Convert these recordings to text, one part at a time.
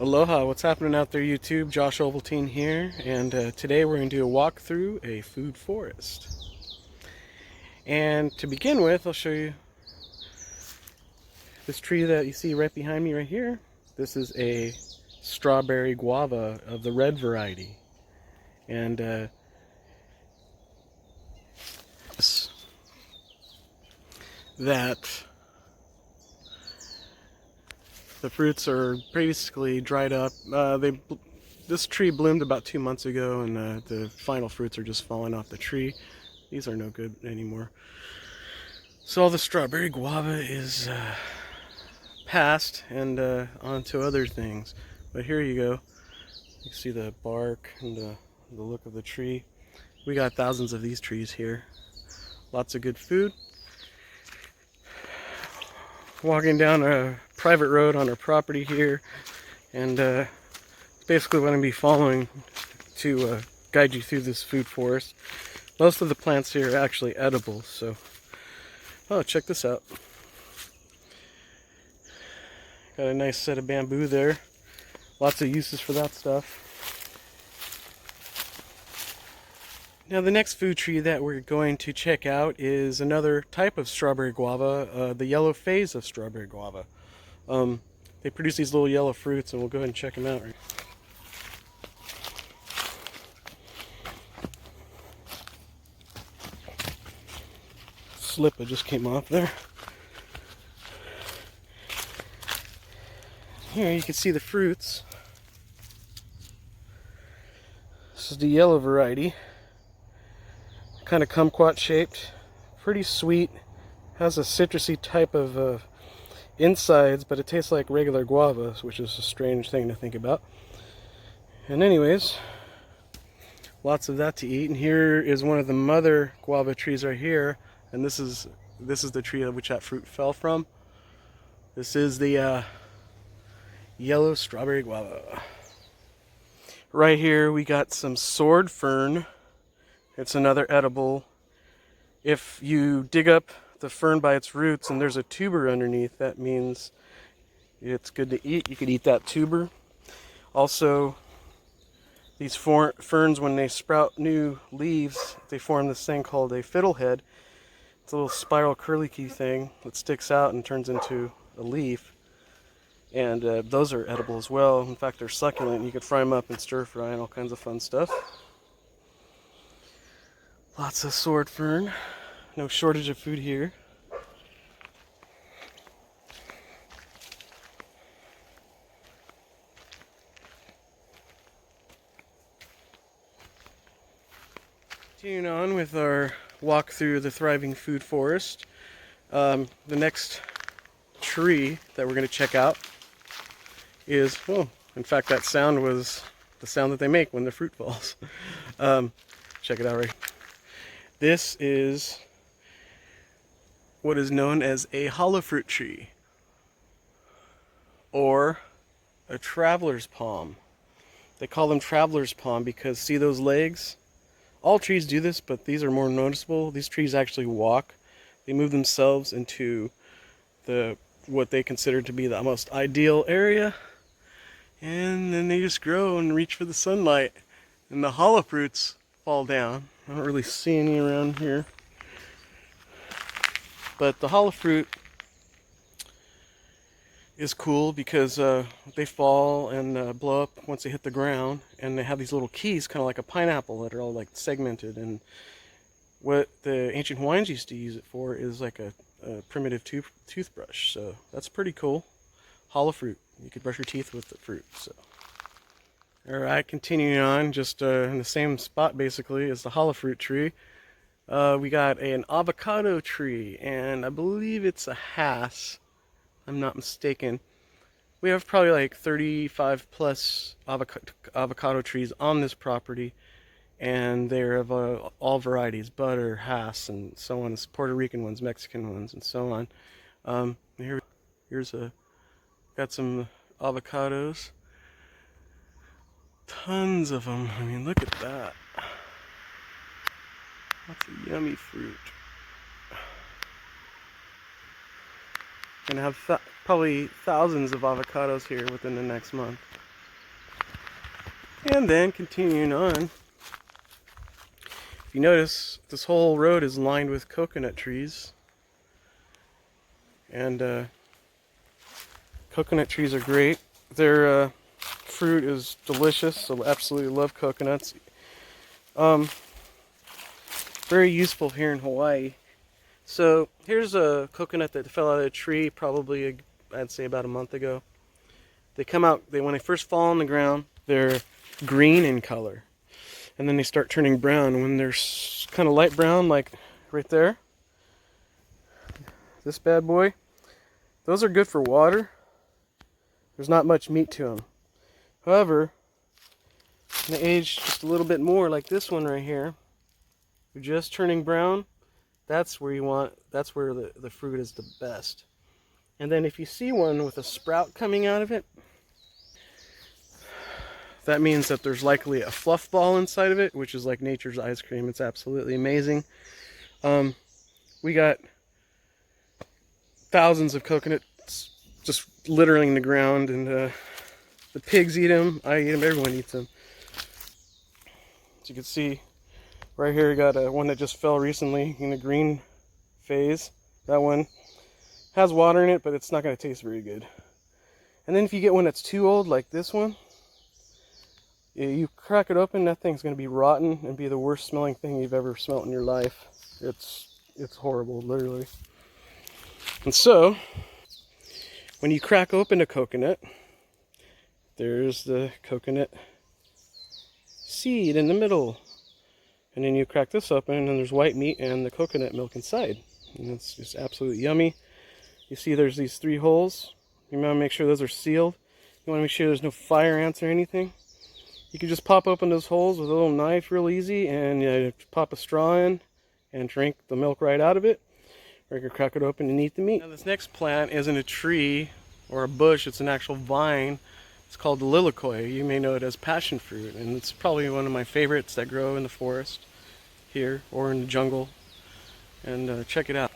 Aloha, what's happening out there YouTube? Josh Ovalteen here, and today we're going to do a walk through a food forest. And to begin with, I'll show you this tree that you see right behind me right here. This is a strawberry guava of the red variety. And that the fruits are basically dried up. This tree bloomed about 2 months ago, and the final fruits are just falling off the tree. These are no good anymore. So all the strawberry guava is past and on to other things. But here you go. You can see the bark and the look of the tree. We got thousands of these trees here. Lots of good food. Walking down a private road on our property here, and it's basically what I'm going to be following to guide you through this food forest. Most of the plants here are actually edible, so check this out. Got a nice set of bamboo there. Lots of uses for that stuff. Now the next food tree that we're going to check out is another type of strawberry guava, the yellow phase of strawberry guava. They produce these little yellow fruits, and we'll go ahead and check them out. Slip, I just came off there. Here you can see the fruits. This is the yellow variety. Kind of kumquat shaped, pretty sweet, has a citrusy type of insides, but it tastes like regular guava, which is a strange thing to think about. And anyways, lots of that to eat. And here is one of the mother guava trees right here, and this is the tree of which that fruit fell from. This is the yellow strawberry guava. Right here we got some sword fern. It's another edible. If you dig up the fern by its roots and there's a tuber underneath, that means it's good to eat. You could eat that tuber. Also, these ferns, when they sprout new leaves, they form this thing called a fiddlehead. It's a little spiral curly-key thing that sticks out and turns into a leaf. And those are edible as well. In fact, they're succulent. You could fry them up and stir fry and all kinds of fun stuff. Lots of sword fern. No shortage of food here. Continuing on with our walk through the thriving food forest. The next tree that we're going to check out is, in fact, that sound was the sound that they make when the fruit falls. Check it out right. This is what is known as a hollow fruit tree, or a traveler's palm. They call them traveler's palm because, see those legs? All trees do this, but these are more noticeable. These trees actually walk. They move themselves into what they consider to be the most ideal area, and then they just grow and reach for the sunlight, and the hollow fruits fall down. I don't really see any around here, but the hollow fruit is cool because they fall and blow up once they hit the ground, and they have these little keys, kind of like a pineapple, that are all like segmented. And what the ancient Hawaiians used to use it for is like a primitive toothbrush. So that's pretty cool. Hollow fruit. You could brush your teeth with the fruit. So. Alright, continuing on, just in the same spot basically as the hollow fruit tree. We got an avocado tree, and I believe it's a Hass. I'm not mistaken. We have probably like 35 plus avocado trees on this property, and they're of all varieties, butter, Hass, and so on. It's Puerto Rican ones, Mexican ones, and so on. Here's got some avocados. Tons of them. I mean, look at that. That's a yummy fruit. Gonna have probably thousands of avocados here within the next month. And then continuing on, if you notice, this whole road is lined with coconut trees. And coconut trees are great. Their fruit is delicious, so absolutely love coconuts. Very useful here in Hawaii. So here's a coconut that fell out of a tree probably, I'd say, about a month ago. They come out, when they first fall on the ground, they're green in color. And then they start turning brown. When they're kind of light brown, like right there, this bad boy, those are good for water. There's not much meat to them. However, when they age just a little bit more, like this one right here, you're just turning brown, that's where that's where the fruit is the best. And then if you see one with a sprout coming out of it, that means that there's likely a fluff ball inside of it, which is like nature's ice cream. It's absolutely amazing. We got thousands of coconuts just littering the ground, and the pigs eat them, I eat them, everyone eats them. As you can see, right here, we got one that just fell recently in the green phase. That one has water in it, but it's not going to taste very good. And then if you get one that's too old, like this one, you crack it open, that thing's going to be rotten and be the worst smelling thing you've ever smelled in your life. It's horrible, literally. And so, when you crack open a coconut, there's the coconut seed in the middle. And then you crack this open, and then there's white meat and the coconut milk inside. And it's just absolutely yummy. You see there's these 3 holes. You want to make sure those are sealed. You want to make sure there's no fire ants or anything. You can just pop open those holes with a little knife real easy, and pop a straw in and drink the milk right out of it. Or you can crack it open and eat the meat. Now this next plant isn't a tree or a bush, it's an actual vine. It's called the lilikoi. You may know it as passion fruit, and it's probably one of my favorites that grow in the forest here or in the jungle. And check it out.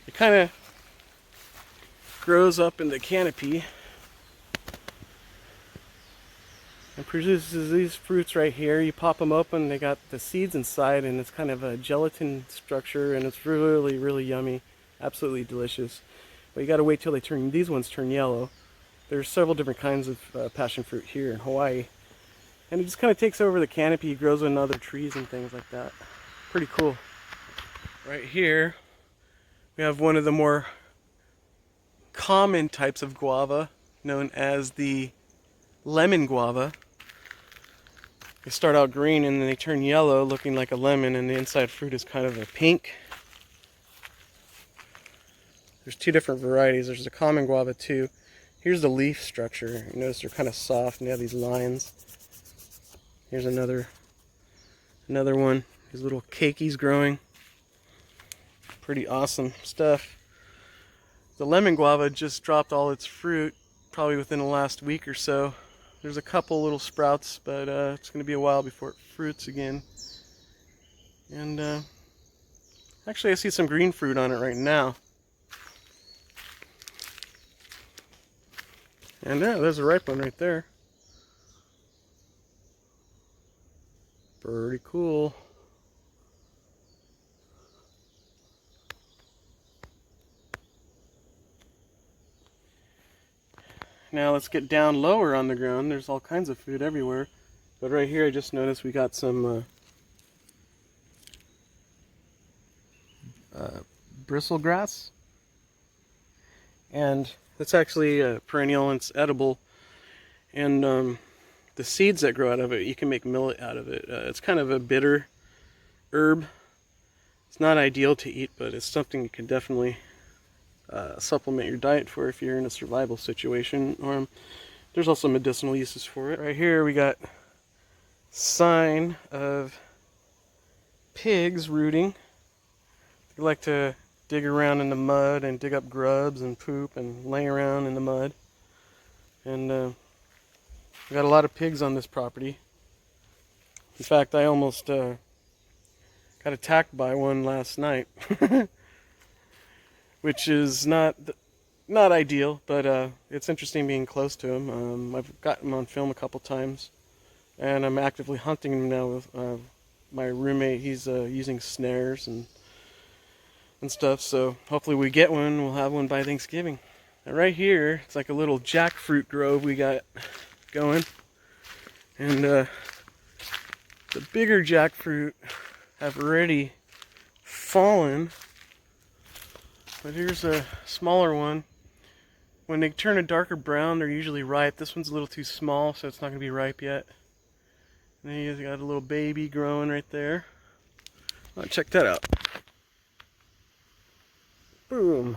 It kind of grows up in the canopy and produces these fruits right here. You pop them open, they got the seeds inside, and it's kind of a gelatin structure, and it's really, really yummy. Absolutely delicious. But you gotta wait till these ones turn yellow. There's several different kinds of passion fruit here in Hawaii. And it just kind of takes over the canopy, grows in other trees and things like that. Pretty cool. Right here, we have one of the more common types of guava, known as the lemon guava. They start out green and then they turn yellow, looking like a lemon, and the inside fruit is kind of a pink. There's 2 different varieties. There's the common guava too. Here's the leaf structure. You notice they're kind of soft and they have these lines. Here's another one. These little cakeys growing. Pretty awesome stuff. The lemon guava just dropped all its fruit probably within the last week or so. There's a couple little sprouts, but it's going to be a while before it fruits again. And actually I see some green fruit on it right now. And yeah, there's a ripe one right there. Pretty cool. Now let's get down lower on the ground. There's all kinds of food everywhere. But right here I just noticed we got some bristle grass. And it's actually a perennial and it's edible. And the seeds that grow out of it, you can make millet out of it. It's kind of a bitter herb. It's not ideal to eat, but it's something you can definitely supplement your diet for if you're in a survival situation. Or there's also medicinal uses for it. Right here we got sign of pigs rooting. They like to dig around in the mud and dig up grubs and poop and lay around in the mud. And we got a lot of pigs on this property. In fact, I almost got attacked by one last night. Which is not ideal, but it's interesting being close to him. I've got him on film a couple times. and I'm actively hunting them now with my roommate. He's using snares and stuff, so hopefully we get one. We'll have one by Thanksgiving. And right here, it's like a little jackfruit grove we got going, and the bigger jackfruit have already fallen, but here's a smaller one. When they turn a darker brown, they're usually ripe. This one's a little too small, so it's not going to be ripe yet. And then you got a little baby growing right there. Oh, check that out. Boom.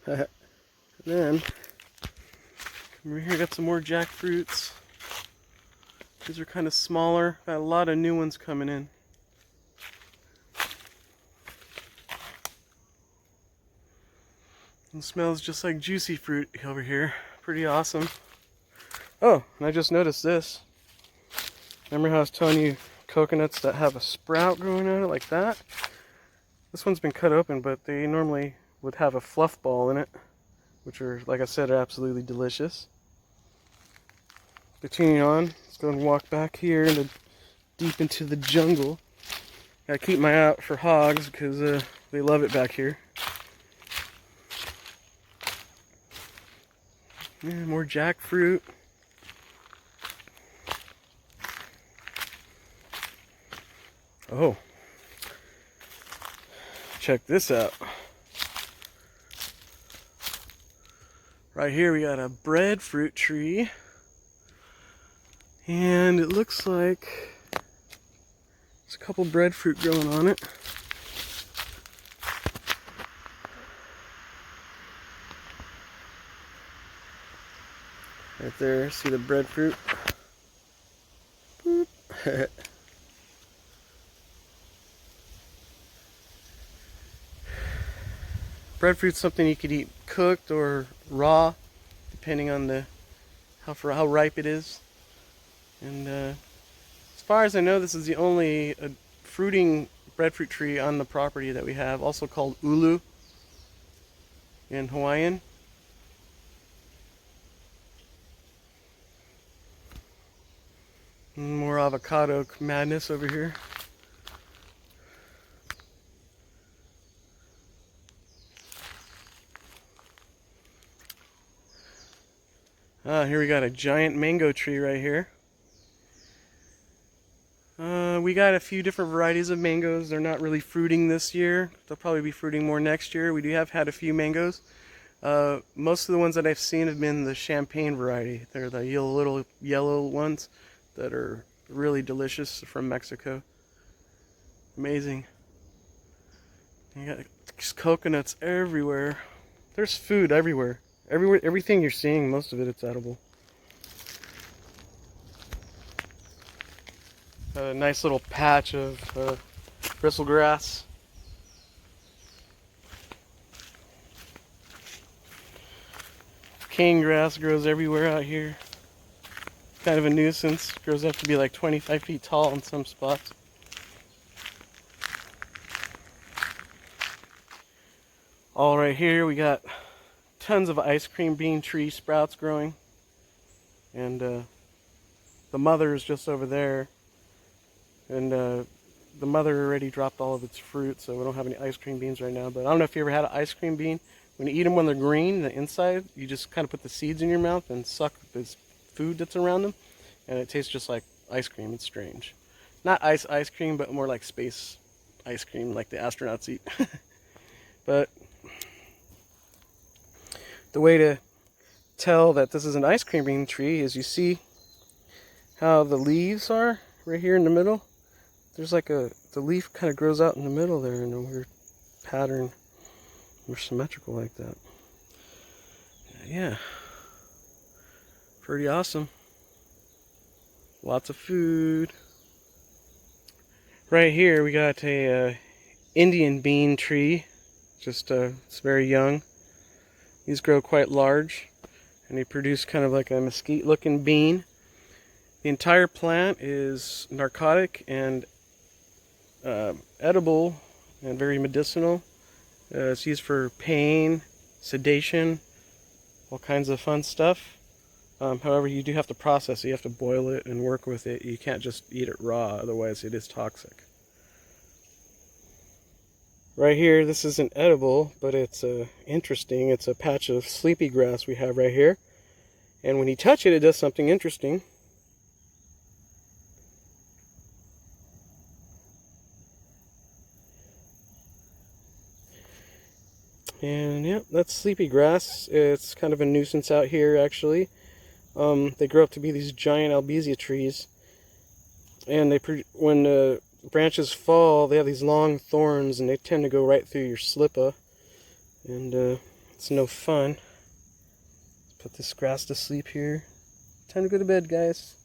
And then, come over here, got some more jackfruits. These are kind of smaller. Got a lot of new ones coming in. It smells just like juicy fruit over here. Pretty awesome. Oh, and I just noticed this. Remember how I was telling you coconuts that have a sprout growing on it like that? This one's been cut open, but they normally would have a fluff ball in it, which are, like I said, are absolutely delicious. Continuing on, let's go and walk back here deep into the jungle. Gotta keep my eye out for hogs because they love it back here. Yeah, more jackfruit. Oh, check this out. Right here we got a breadfruit tree, and it looks like there's a couple breadfruit growing on it. Right there, see the breadfruit? Boop. Breadfruit's something you could eat cooked or raw, depending on how ripe it is. And as far as I know, this is the only fruiting breadfruit tree on the property that we have, also called ulu in Hawaiian. More avocado madness over here. Here we got a giant mango tree right here. We got a few different varieties of mangoes. They're not really fruiting this year. They'll probably be fruiting more next year. We do have had a few mangoes. Most of the ones that I've seen have been the champagne variety. They're the little yellow ones that are really delicious from Mexico. Amazing. You got just coconuts everywhere. There's food everywhere. Everything you're seeing, most of it's edible. A nice little patch of bristle grass. Cane grass grows everywhere out here. Kind of a nuisance. Grows up to be like 25 feet tall in some spots. All right here we got tons of ice cream bean tree sprouts growing. And the mother is just over there. And the mother already dropped all of its fruit, so we don't have any ice cream beans right now. But I don't know if you ever had an ice cream bean. When you eat them when they're green, the inside, you just kind of put the seeds in your mouth and suck this food that's around them, and it tastes just like ice cream. It's strange. Not ice cream, but more like space ice cream, like the astronauts eat. But the way to tell that this is an ice cream bean tree is you see how the leaves are right here in the middle. There's like the leaf kind of grows out in the middle there in a weird pattern. We're symmetrical like that. Yeah. Pretty awesome. Lots of food. Right here we got a Indian bean tree. Just it's very young. These grow quite large, and they produce kind of like a mesquite looking bean. The entire plant is narcotic and edible and very medicinal. It's used for pain, sedation, all kinds of fun stuff. However, you do have to process it. You have to boil it and work with it. You can't just eat it raw, otherwise it is toxic. Right here, this isn't edible, but it's interesting. It's a patch of sleepy grass we have right here. And when you touch it, it does something interesting. And yeah, that's sleepy grass. It's kind of a nuisance out here, actually. They grow up to be these giant albizia trees. And when the branches fall, they have these long thorns, and they tend to go right through your slipper. And it's no fun. Put this grass to sleep here. Time to go to bed, guys.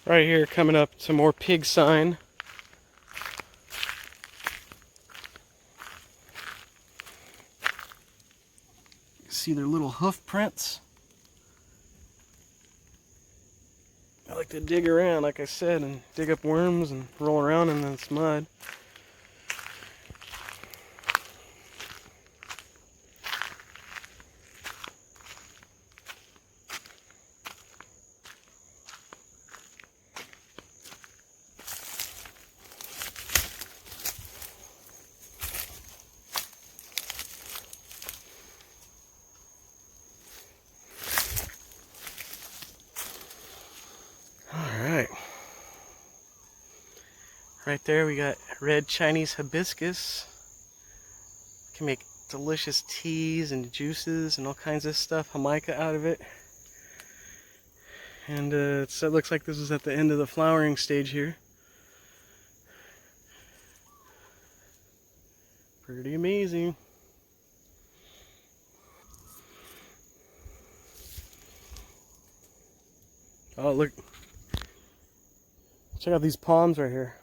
Right here, coming up, some more pig sign. You see their little hoof prints. I like to dig around, like I said, and dig up worms and roll around in this mud. Right there we got red Chinese hibiscus. Can make delicious teas and juices and all kinds of stuff, jamaica out of it. And it looks like this is at the end of the flowering stage here. Pretty amazing. Oh, look. Check out these palms right here.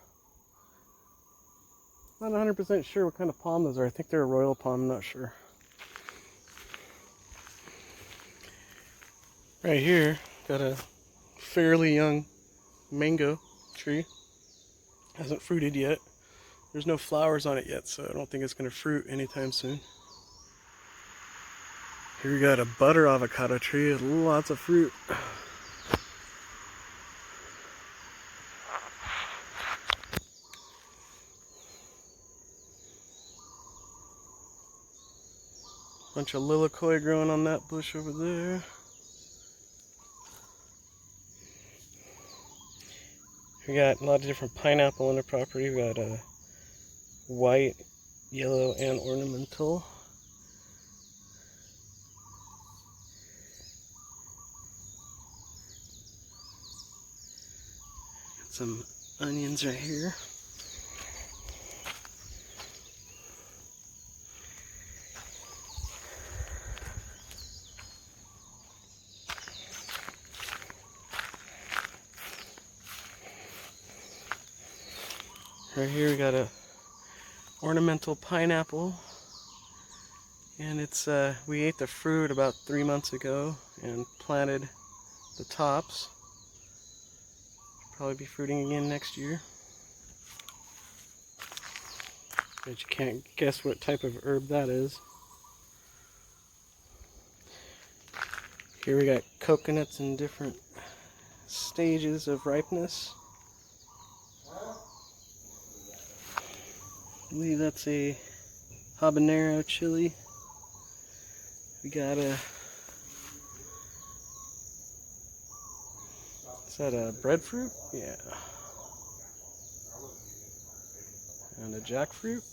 Not 100% sure what kind of palm those are. I think they're a royal palm, I'm not sure. Right here, got a fairly young mango tree. Hasn't fruited yet. There's no flowers on it yet, so I don't think it's going to fruit anytime soon. Here we got a butter avocado tree with lots of fruit. Bunch of lilikoi growing on that bush over there. We got a lot of different pineapple on the property. We got a white, yellow, and ornamental. Some onions right here. Right here we got a ornamental pineapple, and it's we ate the fruit about 3 months ago and planted the tops. Probably be fruiting again next year. But you can't guess what type of herb that is. Here we got coconuts in different stages of ripeness. I believe that's a habanero chili. We got a, is that a breadfruit? Yeah. And a jackfruit.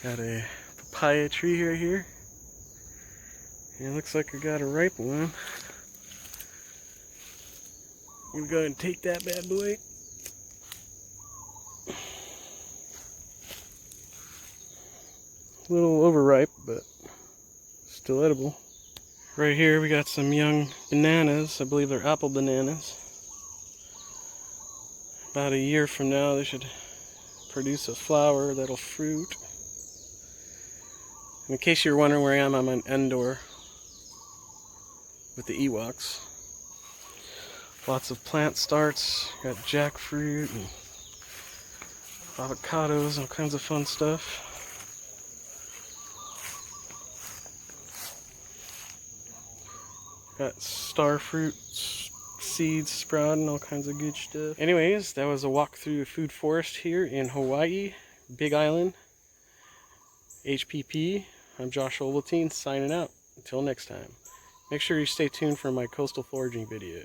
Got a papaya tree right here. And it looks like we got a ripe one. I'm gonna go ahead and take that bad boy. A little overripe, but still edible. Right here we got some young bananas. I believe they're apple bananas. About a year from now they should produce a flower that'll fruit. In case you're wondering where I am, I'm on Endor with the Ewoks. Lots of plant starts. Got jackfruit and avocados, all kinds of fun stuff. Got starfruit seeds sprouting, all kinds of good stuff. Anyways, that was a walk through a food forest here in Hawaii, Big Island, HPP. I'm Josh Ovalteen signing out. Until next time. Make sure you stay tuned for my coastal foraging video.